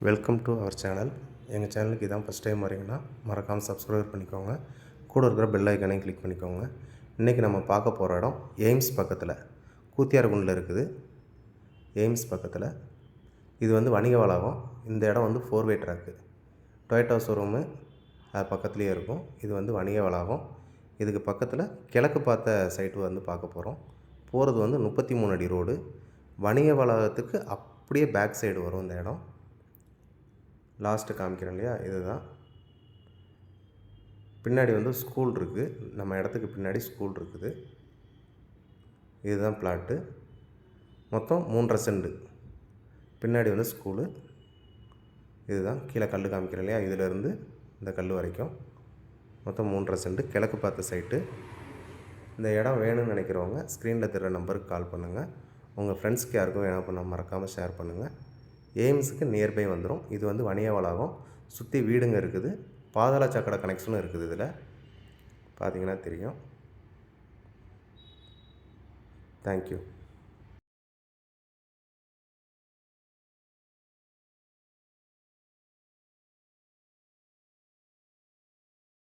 Welcome to our channel. எங்கள் சேனலுக்கு இதான் ஃபஸ்ட் டைம் வரீங்கன்னா மறக்காமல் சப்ஸ்கிரைப் பண்ணிக்கோங்க. கூட இருக்கிற பெல் ஐக்கானையும் கிளிக் பண்ணிக்கோங்க. இன்றைக்கி நம்ம பார்க்க போகிற இடம் எய்ம்ஸ் பக்கத்தில் கூத்தியார்குண்டில் இருக்குது. எய்ம்ஸ் பக்கத்தில் இது வணிக வளாகம். இந்த இடம் 4-வே ட்ராக்கு. டொயோட்டா ஷோரூமு அது பக்கத்துலேயே இருக்கும். இது வணிக வளாகம். இதுக்கு பக்கத்தில் கிழக்கு பார்த்த சைட்டு பார்க்க போகிறோம். போகிறது 33 அடி ரோடு. வணிக வளாகத்துக்கு அப்படியே பேக் சைடு வரும் இந்த இடம். லாஸ்ட்டு காமிக்கிறேன் இல்லையா, இதுதான். பின்னாடி ஸ்கூல் இருக்குது. நம்ம இடத்துக்கு பின்னாடி ஸ்கூல் இருக்குது. இதுதான் பிளாட்டு. மொத்தம் 3.5 சென்ட். பின்னாடி ஸ்கூலு. இதுதான் கீழே கல் காமிக்கிறேன் இல்லையா, இதிலேருந்து இந்த கல் வரைக்கும் மொத்தம் 3.5 சென்ட். கிழக்கு பார்த்த சைட்டு. இந்த இடம் வேணும்னு நினைக்கிறவங்க ஸ்க்ரீனில் தெரிகிற நம்பருக்கு கால் பண்ணுங்கள். உங்கள் ஃப்ரெண்ட்ஸ்க்கு யாருக்கும் வேணும் பண்ண மறக்காமல் ஷேர் பண்ணுங்கள். எய்ம்ஸுக்கு நியர்பை வந்துடும். இது வணிக வளாகம். சுற்றி வீடுங்க இருக்குது. பாதாள சாக்கடை கனெக்ஷனும் இருக்குது. இதில் பார்த்தீங்கன்னா தெரியும். தேங்க்யூ.